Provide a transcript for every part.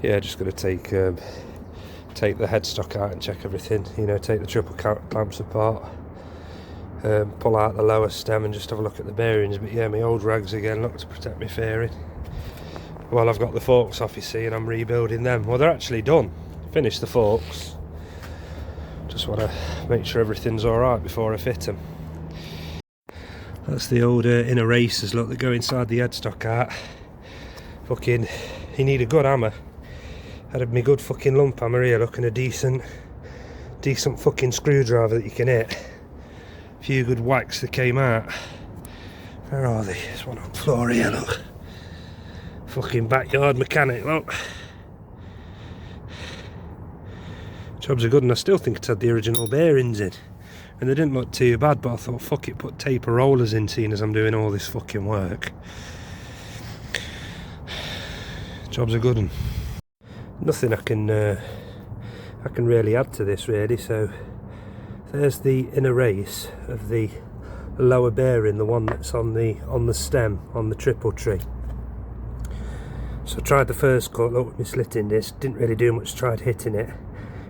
Yeah, just going to take the headstock out and check everything, you know, take the triple clamps apart, pull out the lower stem and just have a look at the bearings. But yeah, my old rags again, look, to protect my fairing. Well, I've got the forks off, you see, and I'm rebuilding them. Well, they're actually done. Finished the forks. Just want to make sure everything's alright before I fit them. That's the old inner racers, look, that go inside the headstock out. Fucking, you need a good hammer. Had me good fucking lump hammer here, look, and a decent fucking screwdriver that you can hit. A few good whacks that came out. Where are they? There's one on the floor here, look. Fucking backyard mechanic, look. Jobs are good, and I still think it had the original bearings in. And they didn't look too bad, but I thought, fuck it, put taper rollers in, seeing as I'm doing all this fucking work. Jobs are good, and nothing I can really add to this, really. So there's the inner race of the lower bearing, the one that's on the stem on the triple tree. So I tried the first cut, look, with my slitting disc, didn't really do much, tried hitting it.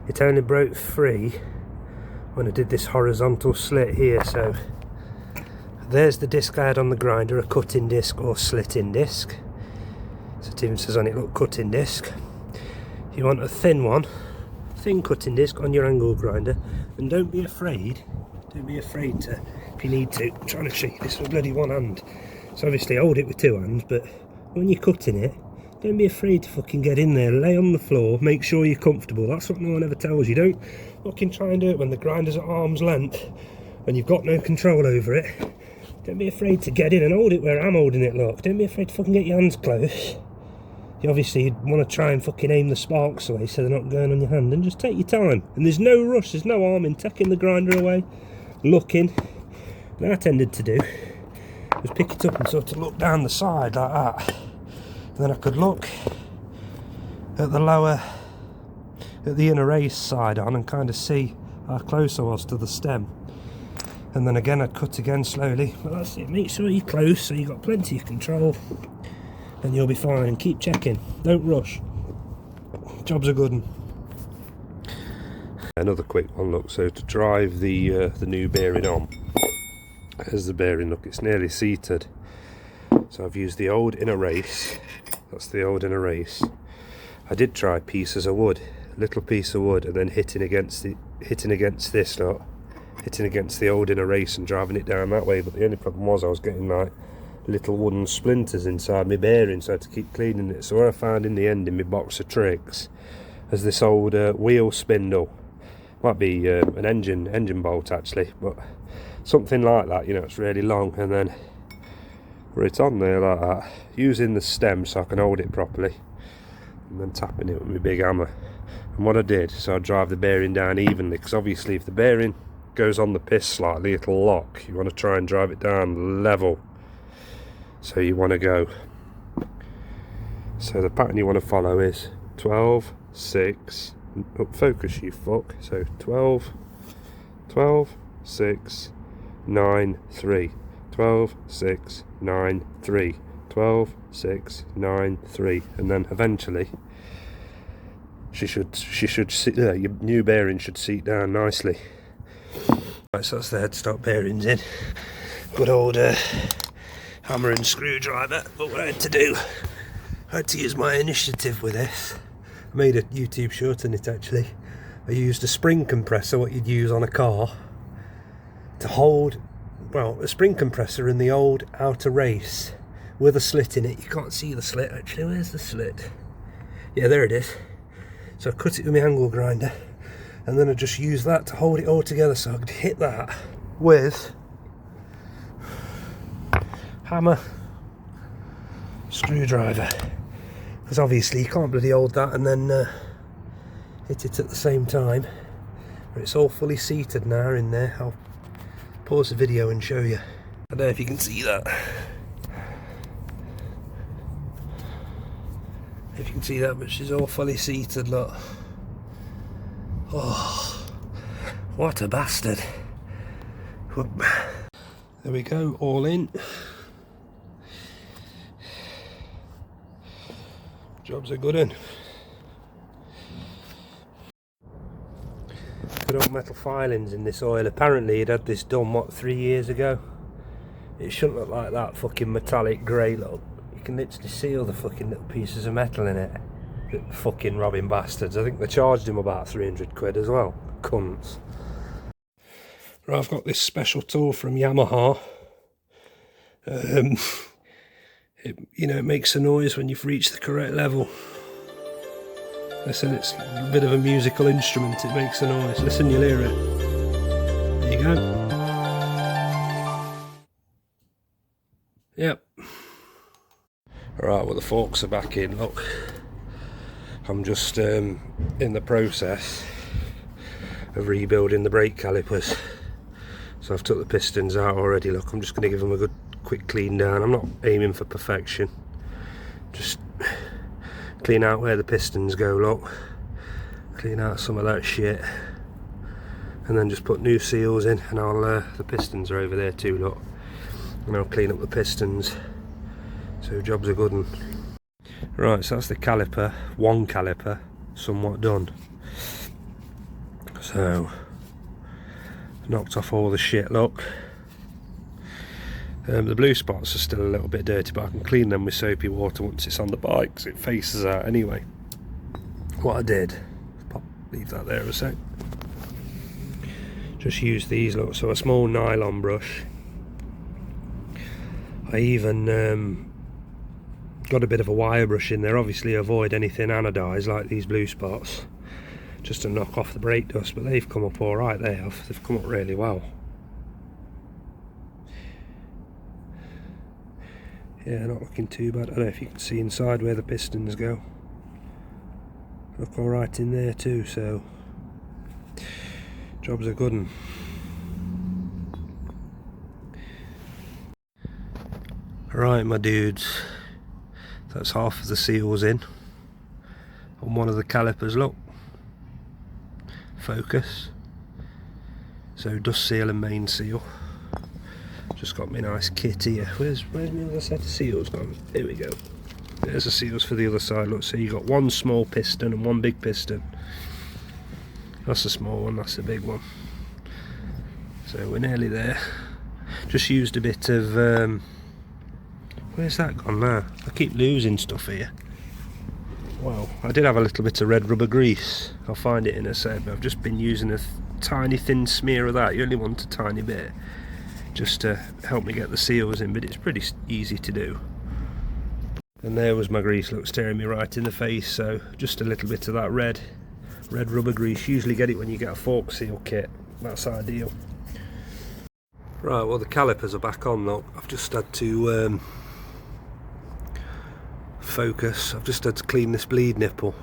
It only broke free when I did this horizontal slit here. So there's the disc I had on the grinder, a cutting disc or slitting disc. So it even says on it, look, cutting disc. You want a thin one, thin cutting disc on your angle grinder, and don't be afraid to, if you need to, I'm trying to show you this with bloody one hand. So obviously hold it with two hands, but when you're cutting it, don't be afraid to fucking get in there, lay on the floor, make sure you're comfortable. That's what no one ever tells you. Don't fucking try and do it when the grinder's at arm's length and you've got no control over it. Don't be afraid to get in and hold it where I'm holding it, look. Don't be afraid to fucking get your hands close. You obviously want to try and fucking aim the sparks away so they're not going on your hand, and just take your time. And there's no rush, there's no harm in taking the grinder away, looking. What I tended to do was pick it up and sort of look down the side like that. And then I could look at the inner race side on and kind of see how close I was to the stem. And then again I'd cut again slowly. But that's it, make sure you're close so you've got plenty of control and you'll be fine. Keep checking, don't rush. Jobs are good. Another quick one, look, so to drive the new bearing on, there's the bearing, look, it's nearly seated. So I've used the old inner race. That's the old inner race. I did try pieces of wood, little piece of wood, and then hitting against this, not hitting against the old inner race and driving it down that way. But the only problem was I was getting like little wooden splinters inside my bearing, so I had to keep cleaning it. So what I found in the end in my box of tricks is this old wheel spindle. Might be an engine bolt actually, but something like that. You know, it's really long, and then it on there like that, using the stem so I can hold it properly, and then tapping it with my big hammer. And what I did, so I drive the bearing down evenly, because obviously if the bearing goes on the piss slightly it'll lock. You want to try and drive it down level, so you want to go, so the pattern you want to follow is 12, 6, focus you fuck, so 12, 6, 9, 3, 12, 6, 9, 3, 12, 6, 9, 3, and then eventually she should sit there. Your new bearing should seat down nicely. Right, so that's the headstock bearings in. Good old hammer and screwdriver. But what I had to do, I had to use my initiative with this. I made a YouTube short on it actually. I used a spring compressor, what you'd use on a car, to hold, well, a spring compressor in the old outer race with a slit in it. You can't see the slit actually. Where's the slit? Yeah, there it is. So I cut it with my angle grinder, and then I just used that to hold it all together, so I could hit that with hammer, screwdriver, because obviously you can't bloody hold that and then hit it at the same time. But it's all fully seated now in there. I'll pause the video and show you. I don't know if you can see that. If you can see that, but she's all fully seated, look. Oh, what a bastard. There we go, all in. Job's a good one. stupid old metal filings in this oil. Apparently he'd had this done, what, 3 years ago? It shouldn't look like that fucking metallic grey look. You can literally see all the fucking little pieces of metal in it. The fucking robbing bastards. I think they charged him about 300 quid as well. Cunts. Right, I've got this special tool from Yamaha. It makes a noise when you've reached the correct level. Listen, it's a bit of a musical instrument, it makes a noise. Listen, you'll hear it. There you go. Yep. Alright, well the forks are back in, look. I'm just in the process of rebuilding the brake calipers. So I've took the pistons out already, look, I'm just going to give them a good quick clean down. I'm not aiming for perfection. Just clean out where the pistons go, look. Clean out some of that shit. And then just put new seals in, and the pistons are over there too, look. And I'll clean up the pistons. So job's a good one. Right, so that's the caliper, one caliper, somewhat done. So, knocked off all the shit, look. The blue spots are still a little bit dirty, but I can clean them with soapy water once it's on the bike, because it faces out anyway. What I did, leave that there a sec. Just use these, look, so a small nylon brush. I even got a bit of a wire brush in there, obviously avoid anything anodised like these blue spots, just to knock off the brake dust, but they've come up alright, they've come up really well. Yeah, not looking too bad. I don't know if you can see inside where the pistons go. Look alright in there too, so job's a good one. Right, my dudes, that's half of the seals in on one of the calipers, look. Focus. So dust seal and main seal. Just got me nice kit here. Where's my other set of seals gone? Here we go. There's the seals for the other side. Look, so you got one small piston and one big piston. That's the small one, that's the big one. So we're nearly there. Just used a bit of where's that gone now? I keep losing stuff here. Well, I did have a little bit of red rubber grease. I'll find it in a sec, but I've just been using a tiny thin smear of that. You only want a tiny bit, just to help me get the seals in, but it's pretty easy to do. And there was my grease, look, staring me right in the face. So just a little bit of that red rubber grease. Usually get it when you get a fork seal kit. That's ideal. Right, well the calipers are back on, look. I've just had to focus. I've just had to clean this bleed nipple.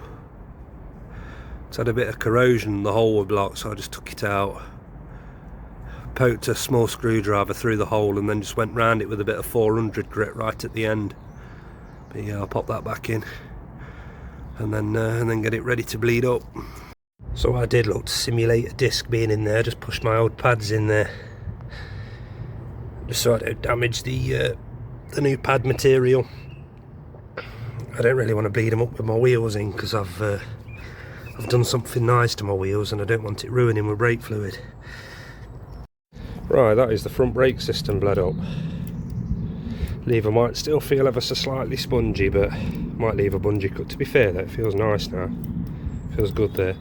It's had a bit of corrosion, the hole was blocked, so I just took it out, poked a small screwdriver through the hole, and then just went round it with a bit of 400 grit right at the end. But yeah, I'll pop that back in and then get it ready to bleed up. So what I did, look, to simulate a disc being in there, just pushed my old pads in there just so I don't damage the new pad material. I don't really want to bleed them up with my wheels in, because I've done something nice to my wheels and I don't want it ruining my brake fluid. Right, that is the front brake system bled up. Lever might still feel ever so slightly spongy, but might leave a bungee cut. To be fair though, it feels nice now. Feels good there.